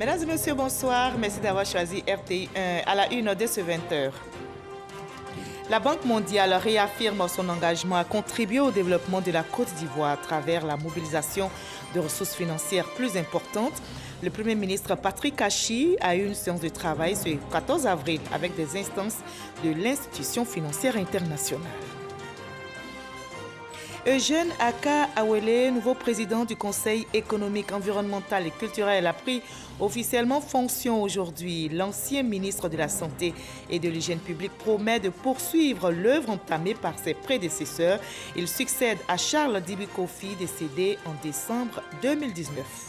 Mesdames et messieurs, bonsoir. Merci d'avoir choisi RTI 1 à la une de ce 20h. La Banque mondiale réaffirme son engagement à contribuer au développement de la Côte d'Ivoire à travers la mobilisation de ressources financières plus importantes. Le Premier ministre Patrick Achi a eu une séance de travail ce 14 avril avec des instances de l'institution financière internationale. Eugène Aka Awele, nouveau président du Conseil économique, environnemental et culturel, a pris officiellement fonction aujourd'hui. L'ancien ministre de la Santé et de l'Hygiène publique promet de poursuivre l'œuvre entamée par ses prédécesseurs. Il succède à Charles Dibi Kofi, décédé en décembre 2019.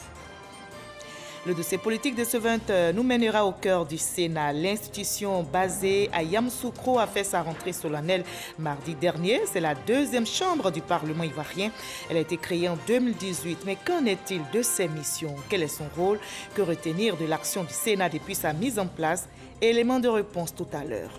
Le dossier politique de ce 20 nous mènera au cœur du Sénat. L'institution basée à Yamoussoukro a fait sa rentrée solennelle mardi dernier. C'est la deuxième chambre du Parlement ivoirien. Elle a été créée en 2018. Mais qu'en est-il de ses missions? Quel est son rôle? Que retenir de l'action du Sénat depuis sa mise en place? Élément de réponse tout à l'heure.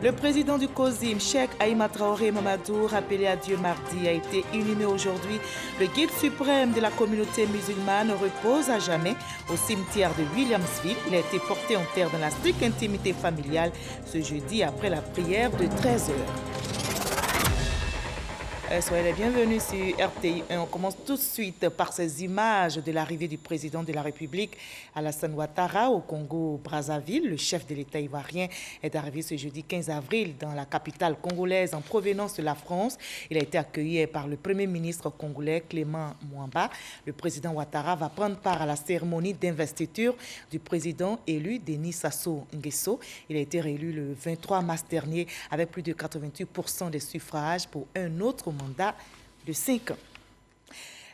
Le président du COSIM, Cheikh Aïma Traoré Mamadou, rappelé à Dieu mardi, a été inhumé aujourd'hui. Le guide suprême de la communauté musulmane repose à jamais au cimetière de Williamsville. Il a été porté en terre dans la stricte intimité familiale ce jeudi après la prière de 13h. Soyez les bienvenus sur RTI 1. On commence tout de suite par ces images de l'arrivée du président de la République, Alassane Ouattara, au Congo-Brazzaville. Le chef de l'État ivoirien est arrivé ce jeudi 15 avril dans la capitale congolaise en provenance de la France. Il a été accueilli par le Premier ministre congolais Clément Mwamba. Le président Ouattara va prendre part à la cérémonie d'investiture du président élu Denis Sassou Nguesso. Il a été réélu le 23 mars dernier avec plus de 88% des suffrages pour un autre mandat de 5 ans.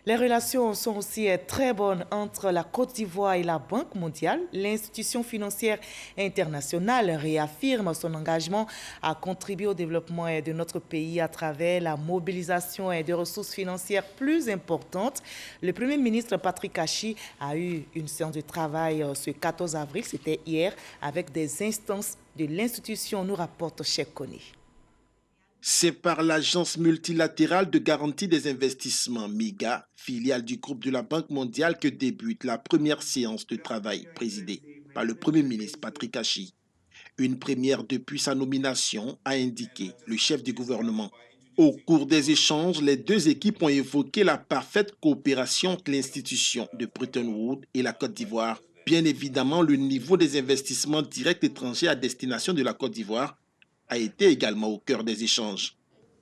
Les relations sont aussi très bonnes entre la Côte d'Ivoire et la Banque mondiale. L'institution financière internationale réaffirme son engagement à contribuer au développement de notre pays à travers la mobilisation de ressources financières plus importantes. Le Premier ministre Patrick Achi a eu une séance de travail ce 14 avril, c'était hier, avec des instances de l'institution, nous rapporte Cheikh Kone. C'est par l'Agence multilatérale de garantie des investissements, MIGA, filiale du groupe de la Banque mondiale, que débute la première séance de travail présidée par le Premier ministre Patrick Achi. Une première depuis sa nomination, a indiqué le chef du gouvernement. Au cours des échanges, les deux équipes ont évoqué la parfaite coopération entre l'institution de Bretton Woods et la Côte d'Ivoire. Bien évidemment, le niveau des investissements directs étrangers à destination de la Côte d'Ivoire a été également au cœur des échanges.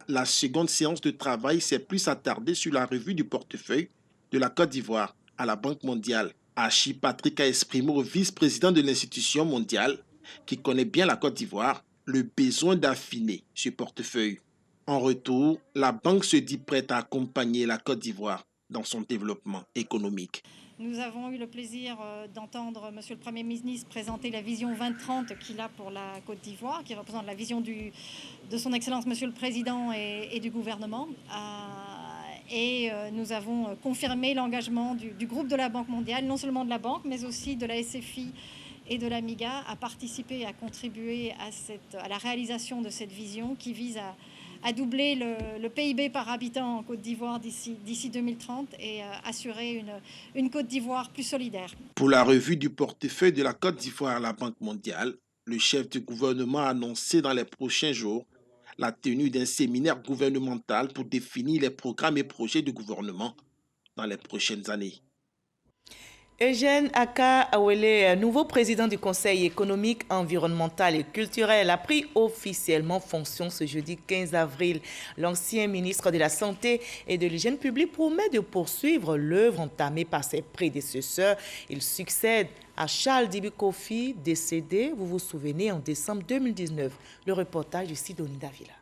La seconde séance de travail s'est plus attardée sur la revue du portefeuille de la Côte d'Ivoire à la Banque mondiale. Achi Patrick a exprimé au vice-président de l'institution mondiale, qui connaît bien la Côte d'Ivoire, le besoin d'affiner ce portefeuille. En retour, la banque se dit prête à accompagner la Côte d'Ivoire dans son développement économique. Nous avons eu le plaisir d'entendre Monsieur le Premier ministre présenter la vision 2030 qu'il a pour la Côte d'Ivoire, qui représente la vision de son Excellence Monsieur le Président et du gouvernement. Nous avons confirmé l'engagement du groupe de la Banque mondiale, non seulement de la banque, mais aussi de la SFI et de la MIGA, à participer, à contribuer à la réalisation de cette vision qui vise à doubler le PIB par habitant en Côte d'Ivoire d'ici 2030 et assurer une Côte d'Ivoire plus solidaire. Pour la revue du portefeuille de la Côte d'Ivoire à la Banque mondiale, le chef du gouvernement a annoncé dans les prochains jours la tenue d'un séminaire gouvernemental pour définir les programmes et projets du gouvernement dans les prochaines années. Eugène Aka Awele, nouveau président du Conseil économique, environnemental et culturel, a pris officiellement fonction ce jeudi 15 avril. L'ancien ministre de la Santé et de l'Hygiène publique promet de poursuivre l'œuvre entamée par ses prédécesseurs. Il succède à Charles Dibi Kofi, décédé, vous vous souvenez, en décembre 2019. Le reportage de Sidonie Davila.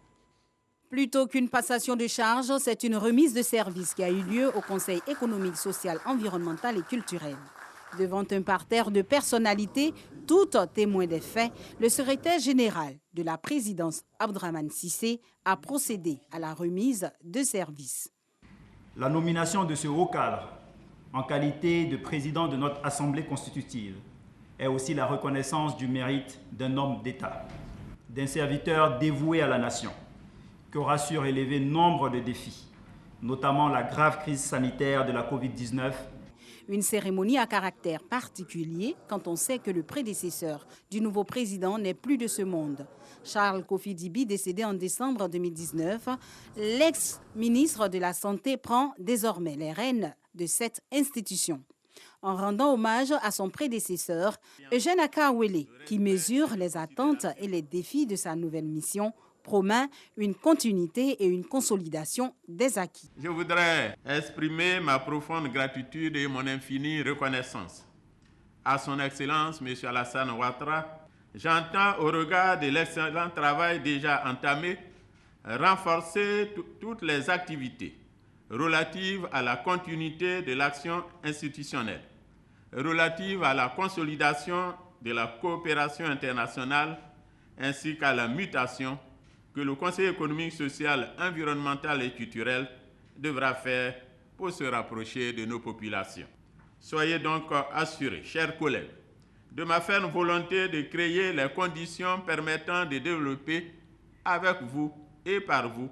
Plutôt qu'une passation de charge, c'est une remise de service qui a eu lieu au Conseil économique, social, environnemental et culturel. Devant un parterre de personnalités, toutes témoins des faits, le secrétaire général de la présidence, Abdrahmane Cissé, a procédé à la remise de service. La nomination de ce haut cadre, en qualité de président de notre Assemblée constitutive, est aussi la reconnaissance du mérite d'un homme d'État, d'un serviteur dévoué à la nation, qui aura su relever nombre de défis, notamment la grave crise sanitaire de la Covid-19. Une cérémonie à caractère particulier quand on sait que le prédécesseur du nouveau président n'est plus de ce monde. Charles Kofi Dibi, décédé en décembre 2019, l'ex-ministre de la Santé prend désormais les rênes de cette institution. En rendant hommage à son prédécesseur, Eugène Akawele, qui mesure les attentes et les défis de sa nouvelle mission, promet une continuité et une consolidation des acquis. Je voudrais exprimer ma profonde gratitude et mon infinie reconnaissance à son Excellence, M. Alassane Ouattara. J'entends, au regard de l'excellent travail déjà entamé, renforcer toutes les activités relatives à la continuité de l'action institutionnelle, relatives à la consolidation de la coopération internationale ainsi qu'à la mutation que le Conseil économique, social, environnemental et culturel devra faire pour se rapprocher de nos populations. Soyez donc assurés, chers collègues, de ma ferme volonté de créer les conditions permettant de développer avec vous et par vous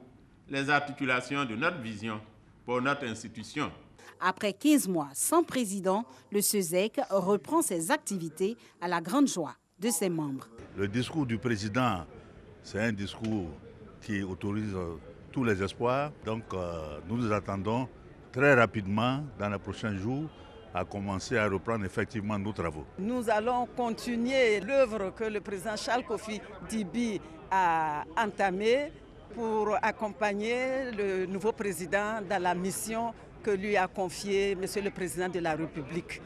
les articulations de notre vision pour notre institution. Après 15 mois sans président, le CESEC reprend ses activités à la grande joie de ses membres. Le discours du président, c'est un discours qui autorise tous les espoirs. Donc nous attendons très rapidement, dans les prochains jours, à commencer à reprendre effectivement nos travaux. Nous allons continuer l'œuvre que le président Charles Kofi Dibi a entamée pour accompagner le nouveau président dans la mission que lui a confiée Monsieur le Président de la République.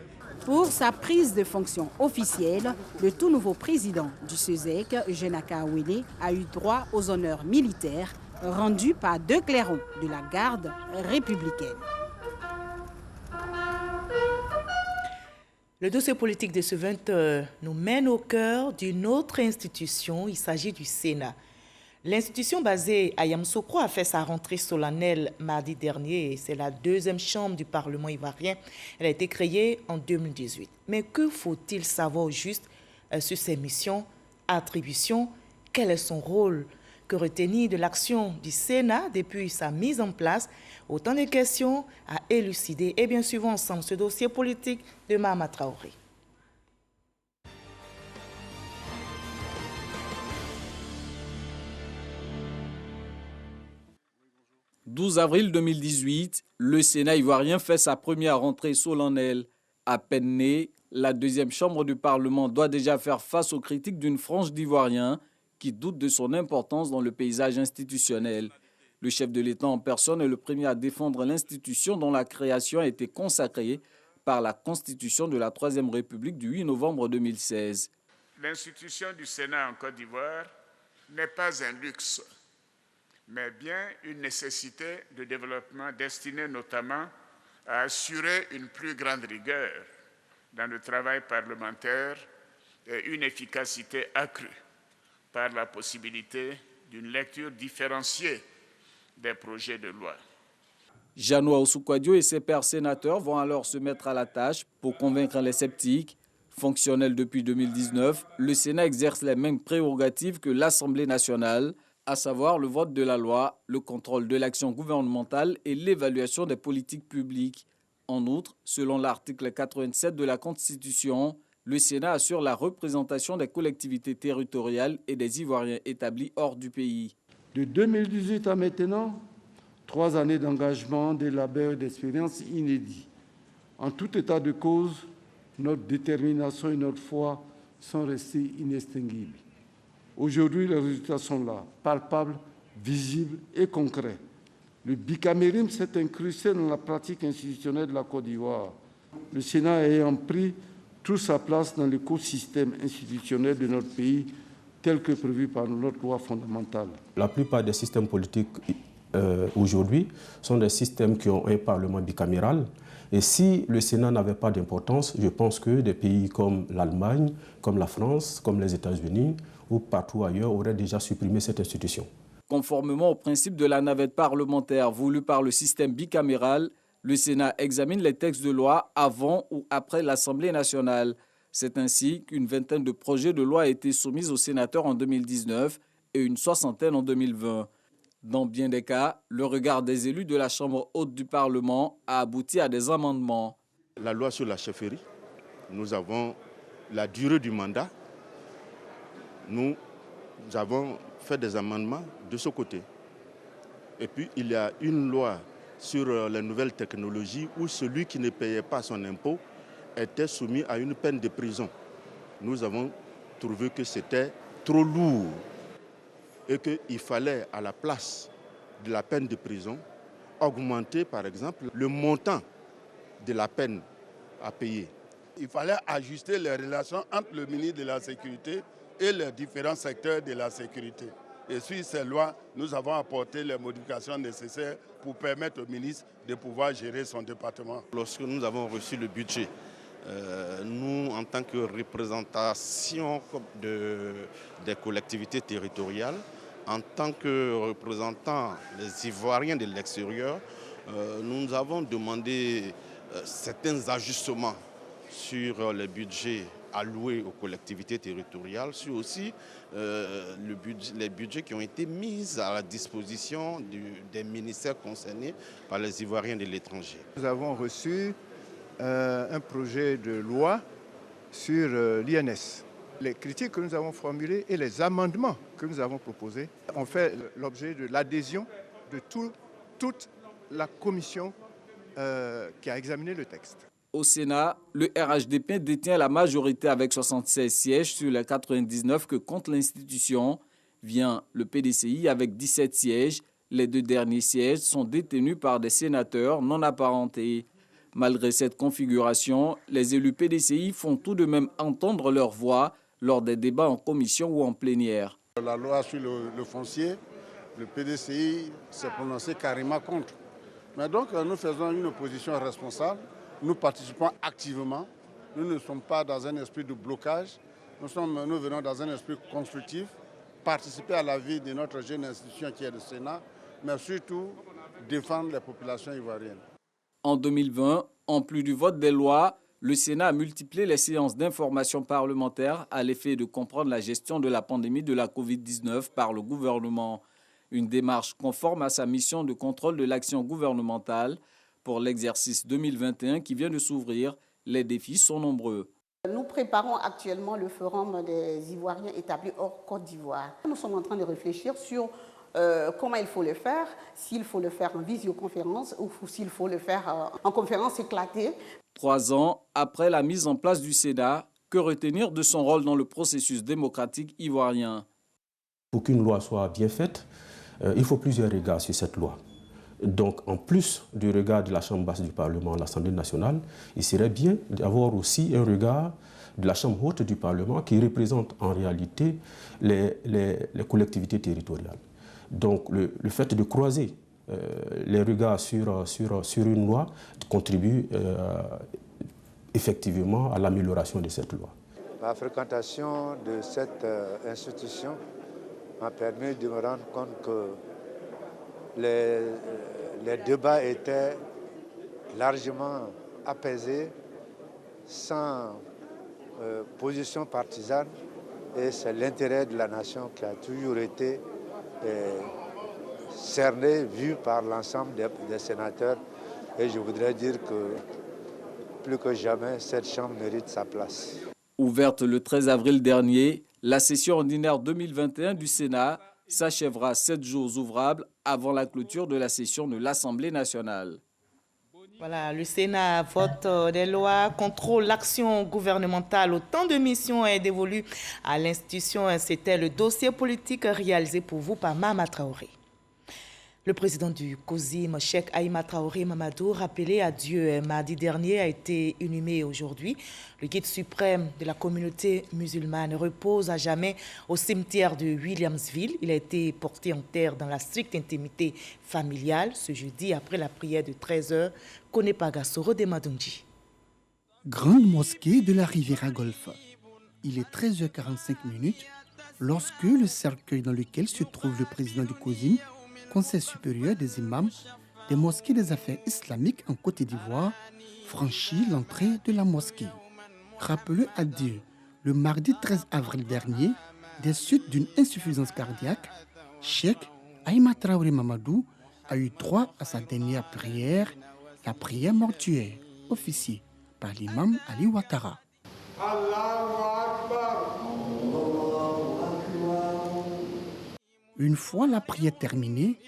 Pour sa prise de fonction officielle, le tout nouveau président du CESEC, Eugène Akawele, a eu droit aux honneurs militaires rendus par 2 clairons de la garde républicaine. Le dossier politique de ce 20h nous mène au cœur d'une autre institution. Il s'agit du Sénat. L'institution basée à Yamoussoukro a fait sa rentrée solennelle mardi dernier. C'est la 2e chambre du Parlement ivoirien. Elle a été créée en 2018. Mais que faut-il savoir au juste sur ses missions, attributions? Quel est son rôle? Que retenir de l'action du Sénat depuis sa mise en place? Autant de questions à élucider. Et bien suivons ensemble ce dossier politique de Mahama Traoré. 12 avril 2018, le Sénat ivoirien fait sa première rentrée solennelle. À peine née, la 2e chambre du Parlement doit déjà faire face aux critiques d'une frange d'Ivoiriens qui doutent de son importance dans le paysage institutionnel. Le chef de l'État en personne est le premier à défendre l'institution dont la création a été consacrée par la Constitution de la 3e République du 8 novembre 2016. L'institution du Sénat en Côte d'Ivoire n'est pas un luxe, mais bien une nécessité de développement destinée notamment à assurer une plus grande rigueur dans le travail parlementaire et une efficacité accrue par la possibilité d'une lecture différenciée des projets de loi. Janoua Ousoukwadio et ses pairs sénateurs vont alors se mettre à la tâche pour convaincre les sceptiques. Fonctionnel depuis 2019, le Sénat exerce les mêmes prérogatives que l'Assemblée nationale, à savoir le vote de la loi, le contrôle de l'action gouvernementale et l'évaluation des politiques publiques. En outre, selon l'article 87 de la Constitution, le Sénat assure la représentation des collectivités territoriales et des Ivoiriens établis hors du pays. De 2018 à maintenant, 3 années d'engagement, de labeur et d'expérience inédits. En tout état de cause, notre détermination et notre foi sont restées inextinguibles. Aujourd'hui, les résultats sont là, palpables, visibles et concrets. Le bicamérisme s'est incrusté dans la pratique institutionnelle de la Côte d'Ivoire. Le Sénat ayant pris toute sa place dans l'écosystème institutionnel de notre pays, tel que prévu par notre loi fondamentale. La plupart des systèmes politiques aujourd'hui sont des systèmes qui ont un Parlement bicaméral. Et si le Sénat n'avait pas d'importance, je pense que des pays comme l'Allemagne, comme la France, comme les États-Unis ou partout ailleurs auraient déjà supprimé cette institution. Conformément au principe de la navette parlementaire voulu par le système bicaméral, le Sénat examine les textes de loi avant ou après l'Assemblée nationale. C'est ainsi qu'une vingtaine de projets de loi a été soumis aux sénateurs en 2019 et une soixantaine en 2020. Dans bien des cas, le regard des élus de la Chambre haute du Parlement a abouti à des amendements. La loi sur la chefferie, nous avons la durée du mandat. Nous avons fait des amendements de ce côté. Et puis, il y a une loi sur les nouvelles technologies où celui qui ne payait pas son impôt était soumis à une peine de prison. Nous avons trouvé que c'était trop lourd et qu'il fallait, à la place de la peine de prison, augmenter, par exemple, le montant de la peine à payer. Il fallait ajuster les relations entre le ministre de la Sécurité et les différents secteurs de la sécurité. Et sur ces lois, nous avons apporté les modifications nécessaires pour permettre au ministre de pouvoir gérer son département. Lorsque nous avons reçu le budget, nous, en tant que représentation des collectivités territoriales, en tant que représentants des Ivoiriens de l'extérieur, nous avons demandé certains ajustements sur les budgets alloués aux collectivités territoriales, sur aussi les budgets qui ont été mis à la disposition des ministères concernés par les Ivoiriens de l'étranger. Nous avons reçu un projet de loi sur l'INS. Les critiques que nous avons formulées et les amendements que nous avons proposés ont fait l'objet de l'adhésion de toute la commission qui a examiné le texte. Au Sénat, le RHDP détient la majorité avec 76 sièges sur les 99 que compte l'institution. Vient le PDCI avec 17 sièges. Les 2 derniers sièges sont détenus par des sénateurs non apparentés. Malgré cette configuration, les élus PDCI font tout de même entendre leur voix lors des débats en commission ou en plénière. La loi sur le foncier, le PDCI s'est prononcé carrément contre. Mais donc nous faisons une opposition responsable. Nous participons activement. Nous ne sommes pas dans un esprit de blocage. Nous venons dans un esprit constructif, participer à la vie de notre jeune institution qui est le Sénat, mais surtout défendre les populations ivoiriennes. En 2020, en plus du vote des lois, le Sénat a multiplié les séances d'information parlementaire à l'effet de comprendre la gestion de la pandémie de la Covid-19 par le gouvernement. Une démarche conforme à sa mission de contrôle de l'action gouvernementale. Pour l'exercice 2021 qui vient de s'ouvrir, les défis sont nombreux. Nous préparons actuellement le forum des Ivoiriens établis hors Côte d'Ivoire. Nous sommes en train de réfléchir sur comment il faut le faire, s'il faut le faire en visioconférence ou s'il faut le faire en conférence éclatée. 3 ans après la mise en place du Sénat, que retenir de son rôle dans le processus démocratique ivoirien? Pour qu'une loi soit bien faite, il faut plusieurs regards sur cette loi. Donc, en plus du regard de la Chambre basse du Parlement, l'Assemblée nationale, il serait bien d'avoir aussi un regard de la Chambre haute du Parlement qui représente en réalité les collectivités territoriales. Donc, le fait de croiser les regards sur une loi contribue effectivement à l'amélioration de cette loi. La fréquentation de cette institution m'a permis de me rendre compte que les débats étaient largement apaisés, sans position partisane, et c'est l'intérêt de la nation qui a toujours été cerné, vu par l'ensemble des sénateurs. Et je voudrais dire que plus que jamais, cette Chambre mérite sa place. Ouverte le 13 avril dernier, la session ordinaire 2021 du Sénat s'achèvera 7 jours ouvrables avant la clôture de la session de l'Assemblée nationale. Voilà, le Sénat vote des lois, contrôle l'action gouvernementale. Autant de missions est dévolues à l'institution. C'était le dossier politique réalisé pour vous par Mama Traoré. Le président du COSIM, Cheikh Aïma Traoré Mamadou, rappelé à Dieu mardi dernier, a été inhumé aujourd'hui. Le guide suprême de la communauté musulmane repose à jamais au cimetière de Williamsville. Il a été porté en terre dans la stricte intimité familiale ce jeudi après la prière de 13h. Konepaga Soro de Madunji. Grande mosquée de la Riviera Golfe. Il est 13h45 lorsque le cercueil dans lequel se trouve le président du COSIM, Conseil supérieur des imams des mosquées des affaires islamiques en Côte d'Ivoire, franchit l'entrée de la mosquée. Rappelé à Dieu le mardi 13 avril dernier, des suites d'une insuffisance cardiaque, Cheikh Aïma Traoré Mamadou a eu droit à sa dernière prière, la prière mortuaire, officiée par l'imam Ali Ouattara. Une fois la prière terminée,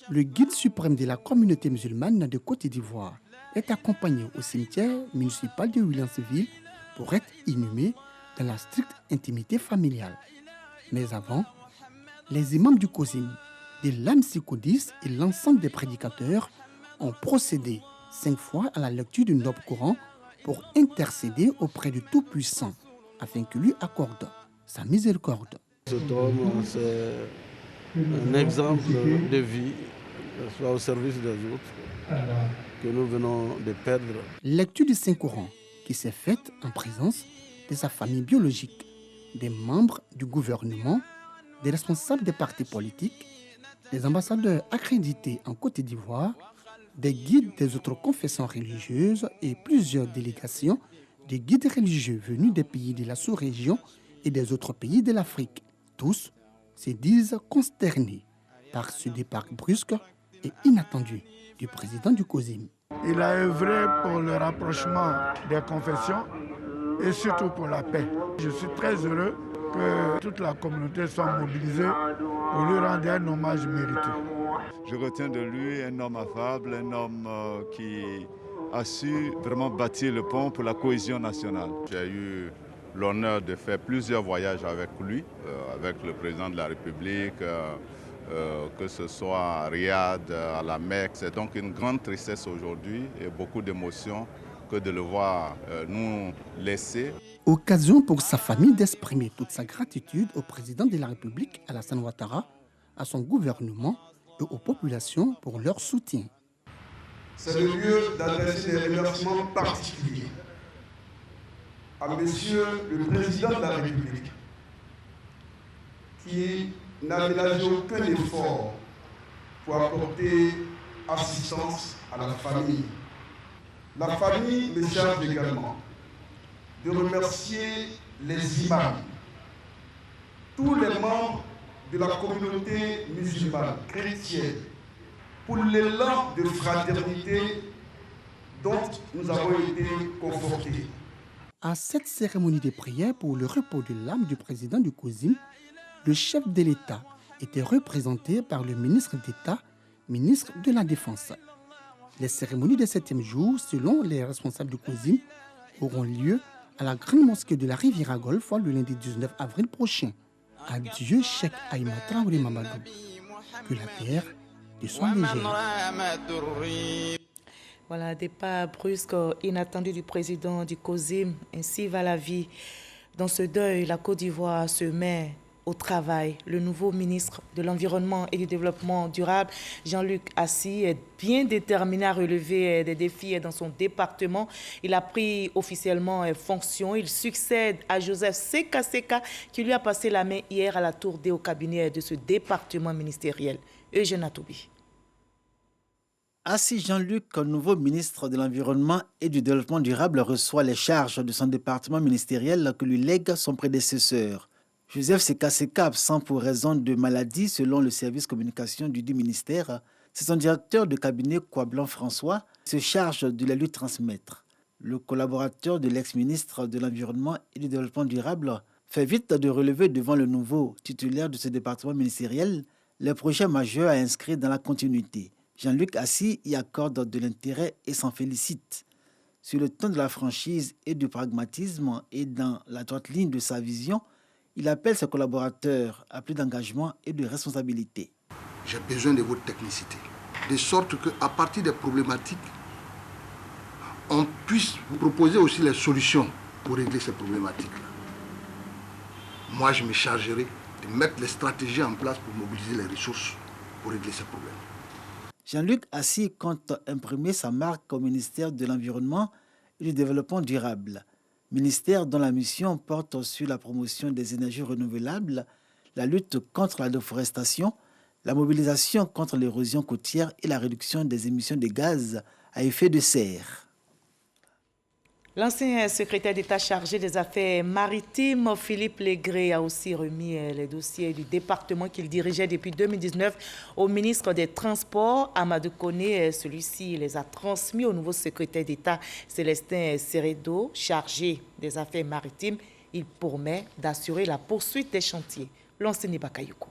le guide suprême de la communauté musulmane de Côte d'Ivoire est accompagné au cimetière municipal de Williamsville pour être inhumé dans la stricte intimité familiale. Mais avant, les imams du COSIM, de l'AMSI-CODIS et l'ensemble des prédicateurs ont procédé 5 fois à la lecture du Noble Coran pour intercéder auprès du Tout-Puissant afin qu'il lui accorde sa miséricorde. Cet homme, c'est un exemple de vie, soit au service des autres, que nous venons de perdre. Lecture du Saint-Coran qui s'est faite en présence de sa famille biologique, des membres du gouvernement, des responsables des partis politiques, des ambassadeurs accrédités en Côte d'Ivoire, des guides des autres confessions religieuses et plusieurs délégations de guides religieux venus des pays de la sous-région et des autres pays de l'Afrique. Tous se disent consternés par ce départ brusque et inattendu du président du COSIM. Il a œuvré pour le rapprochement des confessions et surtout pour la paix. Je suis très heureux que toute la communauté soit mobilisée pour lui rendre un hommage mérité. Je retiens de lui un homme affable, un homme qui a su vraiment bâtir le pont pour la cohésion nationale. J'ai eu l'honneur de faire plusieurs voyages avec lui, avec le président de la République, que ce soit à Riyad, à la Mecque. C'est donc une grande tristesse aujourd'hui et beaucoup d'émotions que de le voir nous laisser. Occasion pour sa famille d'exprimer toute sa gratitude au président de la République, Alassane Ouattara, à son gouvernement et aux populations pour leur soutien. C'est le lieu d'adresser des remerciements particuliers à Monsieur le Président de la République, qui n'a ménagé aucun effort pour apporter assistance à la famille. La famille me charge également de remercier les imams, tous les membres de la communauté musulmane, chrétienne, pour l'élan de fraternité dont nous avons été confortés. À cette cérémonie de prière pour le repos de l'âme du président du COSIM, le chef de l'État était représenté par le ministre d'État, ministre de la Défense. Les cérémonies du 7e jour, selon les responsables du COSIM, auront lieu à la grande mosquée de la Riviera Golfe le lundi 19 avril prochain. Adieu, Cheikh Aïma Traoré Mamadou. Que la terre te soit légère. Voilà, départ brusque, inattendu du président du COSIM. Ainsi va la vie. Dans ce deuil, la Côte d'Ivoire se met au travail. Le nouveau ministre de l'Environnement et du Développement durable, Jean-Luc Assi, est bien déterminé à relever des défis dans son département. Il a pris officiellement fonction. Il succède à Joseph Seka qui lui a passé la main hier à la tour D au cabinet de ce département ministériel. Eugène Atoubi. Assi Jean-Luc, nouveau ministre de l'Environnement et du Développement durable, reçoit les charges de son département ministériel que lui lègue son prédécesseur. Joseph Seka, absent pour raison de maladie selon le service communication du dit ministère, c'est son directeur de cabinet Kouablan François se charge de les lui transmettre. Le collaborateur de l'ex-ministre de l'Environnement et du Développement durable fait vite de relever devant le nouveau titulaire de ce département ministériel les projets majeurs à inscrire dans la continuité. Jean-Luc Assi y accorde de l'intérêt et s'en félicite. Sur le ton de la franchise et du pragmatisme et dans la droite ligne de sa vision, il appelle ses collaborateurs à plus d'engagement et de responsabilité. J'ai besoin de votre technicité, de sorte qu'à partir des problématiques, on puisse vous proposer aussi les solutions pour régler ces problématiques-là. Moi, je me chargerai de mettre les stratégies en place pour mobiliser les ressources pour régler ces problèmes. Jean-Luc Assi compte imprimer sa marque au ministère de l'Environnement et du Développement durable, ministère dont la mission porte sur la promotion des énergies renouvelables, la lutte contre la déforestation, la mobilisation contre l'érosion côtière et la réduction des émissions de gaz à effet de serre. L'ancien secrétaire d'État chargé des affaires maritimes, Philippe Legré, a aussi remis les dossiers du département qu'il dirigeait depuis 2019 au ministre des Transports, Amadou Koné. Celui-ci les a transmis au nouveau secrétaire d'État, Célestin Seredo, chargé des affaires maritimes. Il promet d'assurer la poursuite des chantiers. L'enseigne Bakayoko.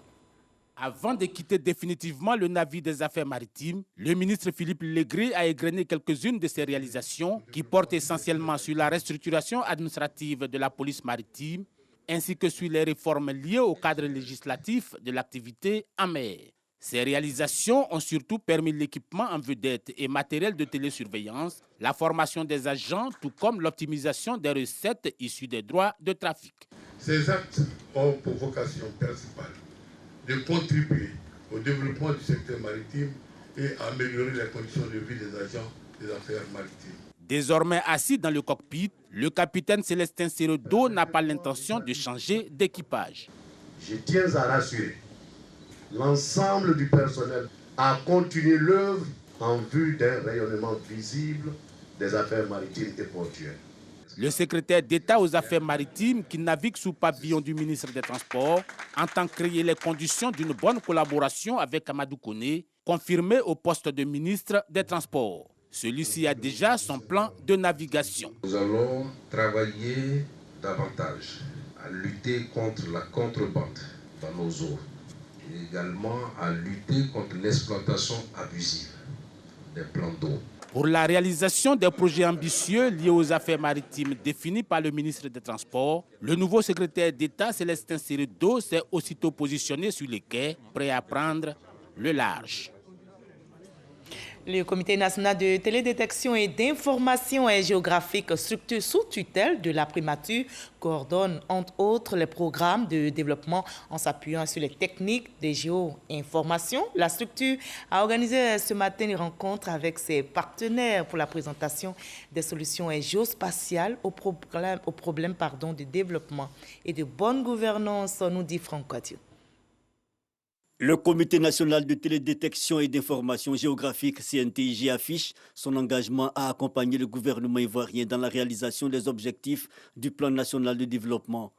Avant de quitter définitivement le navire des affaires maritimes, le ministre Philippe Legré a égrené quelques-unes de ses réalisations qui portent essentiellement sur la restructuration administrative de la police maritime ainsi que sur les réformes liées au cadre législatif de l'activité en mer. Ces réalisations ont surtout permis l'équipement en vedette et matériel de télésurveillance, la formation des agents, tout comme l'optimisation des recettes issues des droits de trafic. Ces actes ont pour vocation principale de contribuer au développement du secteur maritime et à améliorer les conditions de vie des agents des affaires maritimes. Désormais assis dans le cockpit, le capitaine Célestin Seredo n'a pas l'intention de changer d'équipage. Je tiens à rassurer l'ensemble du personnel à continuer l'œuvre en vue d'un rayonnement visible des affaires maritimes et portuaires. Le secrétaire d'État aux affaires maritimes, qui navigue sous pavillon du ministre des Transports, entend créer les conditions d'une bonne collaboration avec Amadou Koné, confirmé au poste de ministre des Transports. Celui-ci a déjà son plan de navigation. Nous allons travailler davantage à lutter contre la contrebande dans nos eaux et également à lutter contre l'exploitation abusive des plans d'eau. Pour la réalisation des projets ambitieux liés aux affaires maritimes définis par le ministre des Transports, le nouveau secrétaire d'État Célestin Seredo s'est aussitôt positionné sur les quais, prêt à prendre le large. Le Comité national de télédétection et d'information géographique, structure sous tutelle de la primature, coordonne entre autres les programmes de développement en s'appuyant sur les techniques de géo-information. La structure a organisé ce matin une rencontre avec ses partenaires pour la présentation des solutions géospatiales aux problèmes de développement et de bonne gouvernance, nous dit Franck Adieu. Le Comité national de télédétection et d'information géographique CNTIG affiche son engagement à accompagner le gouvernement ivoirien dans la réalisation des objectifs du plan national de développement.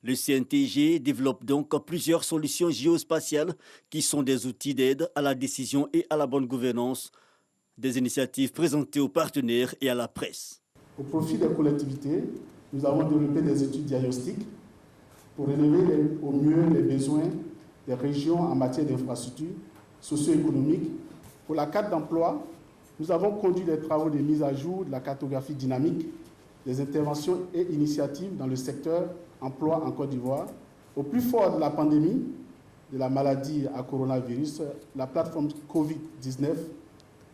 Le CNTIG développe donc plusieurs solutions géospatiales qui sont des outils d'aide à la décision et à la bonne gouvernance, des initiatives présentées aux partenaires et à la presse. Au profit des collectivités, nous avons développé des études diagnostiques pour relever au mieux les besoins des régions en matière d'infrastructures socio-économiques. Pour la carte d'emploi, nous avons conduit des travaux de mise à jour de la cartographie dynamique, des interventions et initiatives dans le secteur emploi en Côte d'Ivoire. Au plus fort de la pandémie de la maladie à coronavirus, la plateforme COVID-19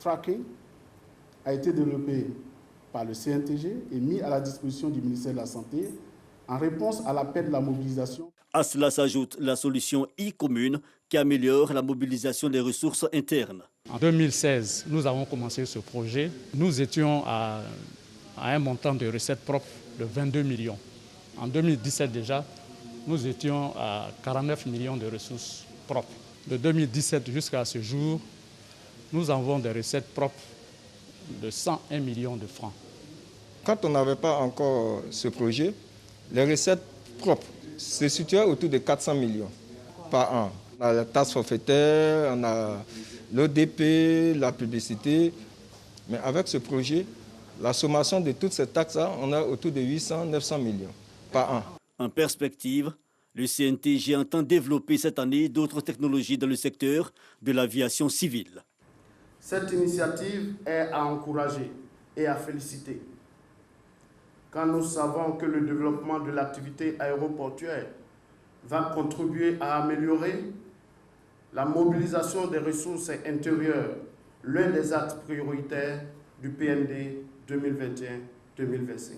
Tracking a été développée par le CNTG et mise à la disposition du ministère de la Santé en réponse à l'appel de la mobilisation. À cela s'ajoute la solution e-commune qui améliore la mobilisation des ressources internes. En 2016, nous avons commencé ce projet. Nous étions à un montant de recettes propres de 22 millions. En 2017 déjà, nous étions à 49 millions de ressources propres. De 2017 jusqu'à ce jour, nous avons des recettes propres de 101 millions de francs. Quand on n'avait pas encore ce projet, les recettes propres se situaient autour de 400 millions par an. On a la taxe forfaitaire, on a l'ODP, la publicité. Mais avec ce projet, la sommation de toutes ces taxes-là, on a autour de 800-900 millions par an. En perspective, le CNTG entend développer cette année d'autres technologies dans le secteur de l'aviation civile. Cette initiative est à encourager et à féliciter, quand nous savons que le développement de l'activité aéroportuaire va contribuer à améliorer la mobilisation des ressources intérieures, l'un des axes prioritaires du PND 2021-2025.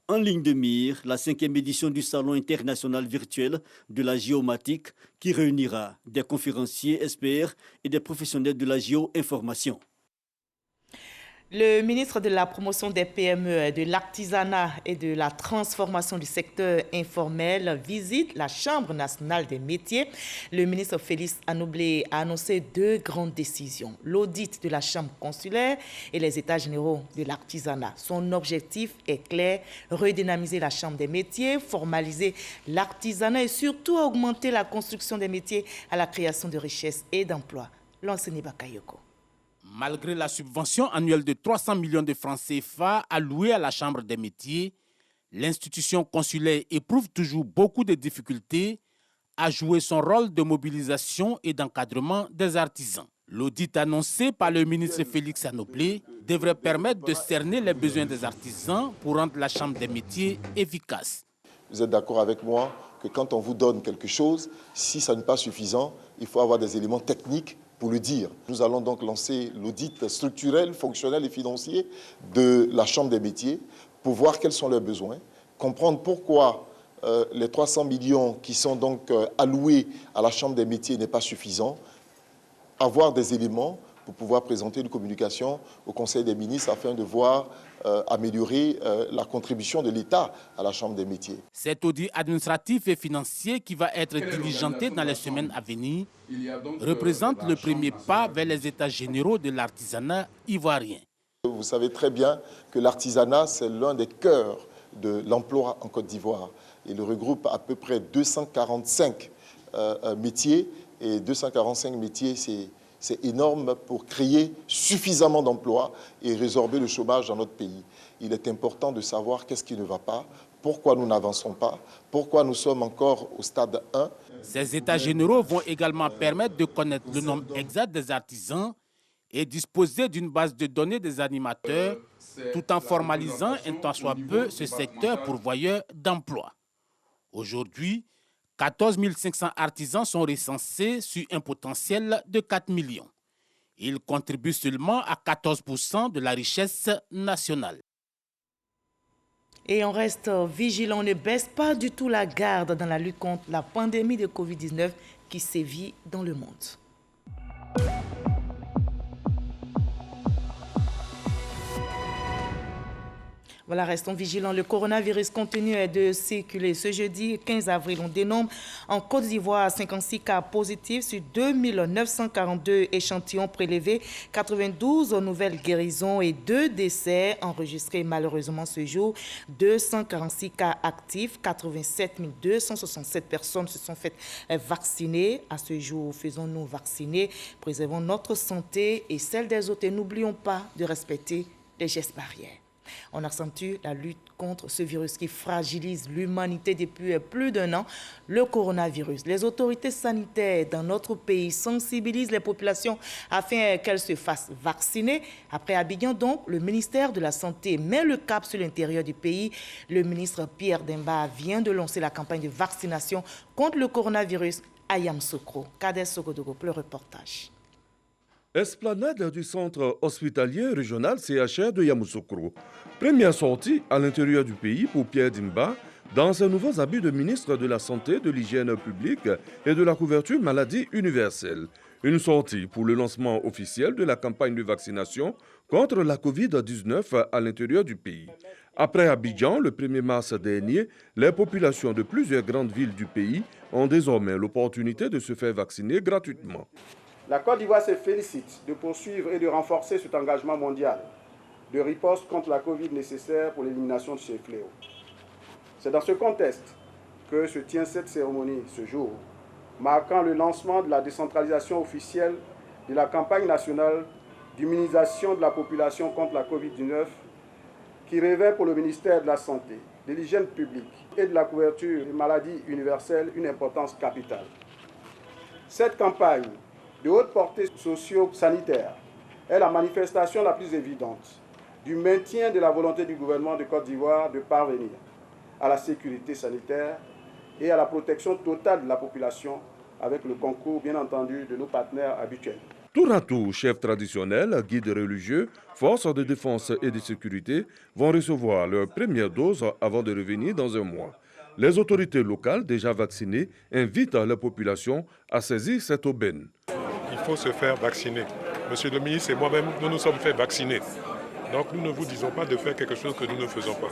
En ligne de mire, la 5e édition du Salon international virtuel de la géomatique qui réunira des conférenciers, experts et des professionnels de la géo-information. Le ministre de la promotion des PME, de l'artisanat et de la transformation du secteur informel visite la Chambre nationale des métiers. Le ministre Félix Anoblé a annoncé 2 grandes décisions. L'audit de la Chambre consulaire et les états généraux de l'artisanat. Son objectif est clair, redynamiser la Chambre des métiers, formaliser l'artisanat et surtout augmenter la construction des métiers à la création de richesses et d'emplois. L'enseigne Bakayoko. Malgré la subvention annuelle de 300 millions de francs CFA allouée à la Chambre des métiers, l'institution consulaire éprouve toujours beaucoup de difficultés à jouer son rôle de mobilisation et d'encadrement des artisans. L'audit annoncé par le ministre Félix Anoblé devrait permettre de cerner les besoins des artisans pour rendre la Chambre des métiers efficace. Vous êtes d'accord avec moi que quand on vous donne quelque chose, si ça n'est pas suffisant, il faut avoir des éléments techniques pour le dire. Nous allons donc lancer l'audit structurel, fonctionnel et financier de la Chambre des métiers pour voir quels sont leurs besoins, comprendre pourquoi les 300 millions qui sont donc alloués à la Chambre des métiers n'est pas suffisant, avoir des éléments pour pouvoir présenter une communication au Conseil des ministres afin de voir améliorer la contribution de l'État à la Chambre des métiers. Cet audit administratif et financier qui va être diligenté dans les semaines à venir représente le premier pas vers les états généraux de l'artisanat ivoirien. Vous savez très bien que l'artisanat, c'est l'un des cœurs de l'emploi en Côte d'Ivoire. Il regroupe à peu près 245 métiers, et 245 métiers, c'est énorme pour créer suffisamment d'emplois et résorber le chômage dans notre pays. Il est important de savoir qu'est-ce qui ne va pas, pourquoi nous n'avançons pas, pourquoi nous sommes encore au stade 1. Ces états généraux vont également permettre de connaître le nombre exact des artisans et disposer d'une base de données des animateurs, tout en formalisant un tant soit peu ce secteur pourvoyeur d'emploi. Aujourd'hui, 14 500 artisans sont recensés sur un potentiel de 4 millions. Ils contribuent seulement à 14% de la richesse nationale. Et on reste vigilant, on ne baisse pas du tout la garde dans la lutte contre la pandémie de Covid-19 qui sévit dans le monde. Voilà, restons vigilants. Le coronavirus continue de circuler. Ce jeudi 15 avril, on dénombre en Côte d'Ivoire 56 cas positifs sur 2942 échantillons prélevés, 92 nouvelles guérisons et 2 décès enregistrés malheureusement ce jour. 246 cas actifs, 87 267 personnes se sont faites vacciner. À ce jour, faisons-nous vacciner, préservons notre santé et celle des autres et n'oublions pas de respecter les gestes barrières. On accentue la lutte contre ce virus qui fragilise l'humanité depuis plus d'1 an, le coronavirus. Les autorités sanitaires dans notre pays sensibilisent les populations afin qu'elles se fassent vacciner. Après Abidjan, donc, le ministère de la Santé met le cap sur l'intérieur du pays. Le ministre Pierre Demba vient de lancer la campagne de vaccination contre le coronavirus à Yamoussoukro. Kader Sogodogo, le reportage. Esplanade du centre hospitalier régional CHR de Yamoussoukro. Première sortie à l'intérieur du pays pour Pierre Demba dans ses nouveaux habits de ministre de la Santé, de l'Hygiène publique et de la couverture maladie universelle. Une sortie pour le lancement officiel de la campagne de vaccination contre la Covid-19 à l'intérieur du pays. Après Abidjan, le 1er mars dernier, les populations de plusieurs grandes villes du pays ont désormais l'opportunité de se faire vacciner gratuitement. La Côte d'Ivoire se félicite de poursuivre et de renforcer cet engagement mondial de riposte contre la Covid nécessaire pour l'élimination de ces fléaux. C'est dans ce contexte que se tient cette cérémonie ce jour, marquant le lancement de la décentralisation officielle de la campagne nationale d'immunisation de la population contre la Covid-19 qui revêt pour le ministère de la Santé, de l'Hygiène publique et de la couverture des maladies universelles une importance capitale. Cette campagne de haute portée socio-sanitaire est la manifestation la plus évidente du maintien de la volonté du gouvernement de Côte d'Ivoire de parvenir à la sécurité sanitaire et à la protection totale de la population avec le concours, bien entendu, de nos partenaires habituels. Tour à tour, chefs traditionnels, guides religieux, forces de défense et de sécurité vont recevoir leur première dose avant de revenir dans un mois. Les autorités locales déjà vaccinées invitent la population à saisir cette aubaine. Il faut se faire vacciner. Monsieur le ministre et moi-même, nous nous sommes fait vacciner. Donc nous ne vous disons pas de faire quelque chose que nous ne faisons pas.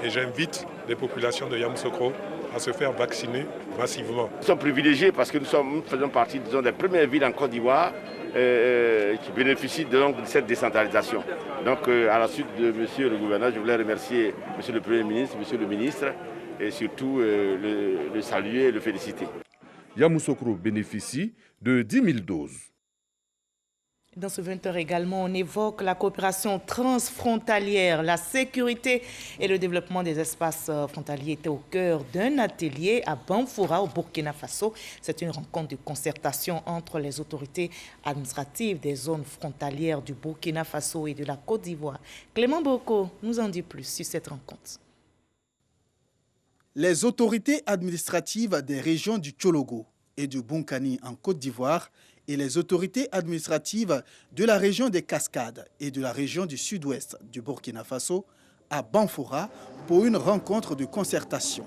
Et j'invite les populations de Yamoussoukro à se faire vacciner massivement. Nous sommes privilégiés parce que nous faisons partie des premières villes en Côte d'Ivoire qui bénéficient de cette décentralisation. Donc à la suite de Monsieur le gouverneur, je voulais remercier Monsieur le Premier ministre, Monsieur le ministre et surtout le saluer et le féliciter. Yamoussoukro bénéficie de 10 000 doses. Dans ce 20h également, on évoque la coopération transfrontalière. La sécurité et le développement des espaces frontaliers étaient au cœur d'un atelier à Banfoura, au Burkina Faso. C'est une rencontre de concertation entre les autorités administratives des zones frontalières du Burkina Faso et de la Côte d'Ivoire. Clément Boko nous en dit plus sur cette rencontre. Les autorités administratives des régions du Tchologo et du Bonkani en Côte d'Ivoire et les autorités administratives de la région des Cascades et de la région du sud-ouest du Burkina Faso à Banfoura pour une rencontre de concertation.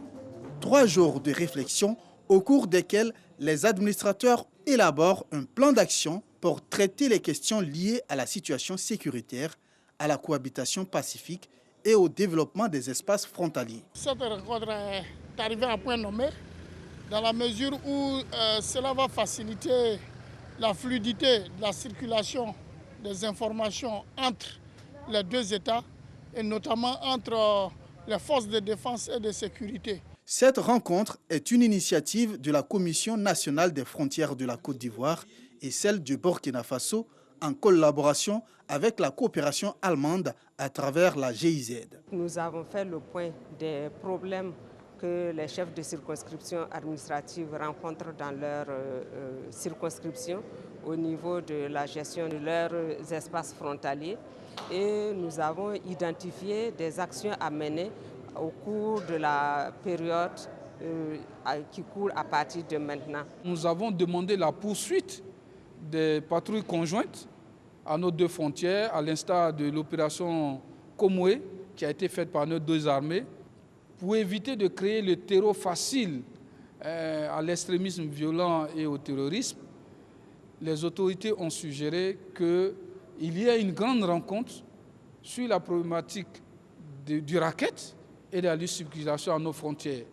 3 jours de réflexion au cours desquels les administrateurs élaborent un plan d'action pour traiter les questions liées à la situation sécuritaire, à la cohabitation pacifique et au développement des espaces frontaliers. Cette rencontre est arrivée à point nommé dans la mesure où cela va faciliter la fluidité de la circulation des informations entre les 2 États et notamment entre les forces de défense et de sécurité. Cette rencontre est une initiative de la Commission nationale des frontières de la Côte d'Ivoire et celle du Burkina Faso en collaboration avec la coopération allemande à travers la GIZ. Nous avons fait le point des problèmes que les chefs de circonscription administrative rencontrent dans leur circonscription au niveau de la gestion de leurs espaces frontaliers. Et nous avons identifié des actions à mener au cours de la période qui court à partir de maintenant. Nous avons demandé la poursuite des patrouilles conjointes à nos 2 frontières, à l'instar de l'opération Komoué qui a été faite par nos 2 armées, pour éviter de créer le terreau facile à l'extrémisme violent et au terrorisme. Les autorités ont suggéré qu'il y ait une grande rencontre sur la problématique du racket et de la libre circulation à nos frontières.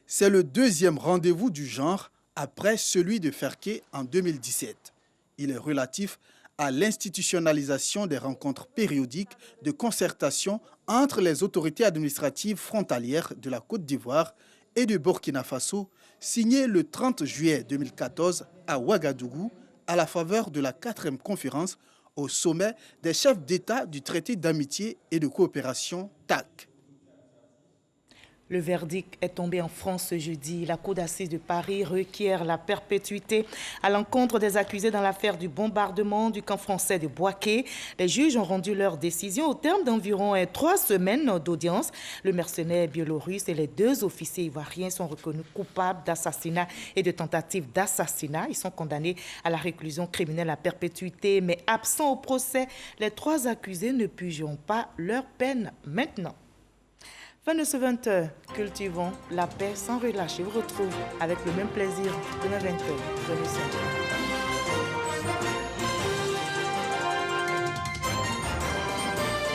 C'est le 2e rendez-vous du genre après celui de Ferké en 2017. Il est relatif à l'institutionnalisation des rencontres périodiques de concertation entre les autorités administratives frontalières de la Côte d'Ivoire et du Burkina Faso, signé le 30 juillet 2014 à Ouagadougou, à la faveur de la 4e conférence au sommet des chefs d'État du traité d'amitié et de coopération TAC. Le verdict est tombé en France ce jeudi. La Cour d'assises de Paris requiert la perpétuité à l'encontre des accusés dans l'affaire du bombardement du camp français de Bouaké. Les juges ont rendu leur décision au terme d'environ 3 semaines d'audience. Le mercenaire biélorusse et les 2 officiers ivoiriens sont reconnus coupables d'assassinat et de tentative d'assassinat. Ils sont condamnés à la réclusion criminelle à perpétuité, mais absents au procès, les 3 accusés ne purgeront pas leur peine maintenant. Fin de ce 20h, cultivons la paix sans relâcher. Je vous retrouve avec le même plaisir demain 20h.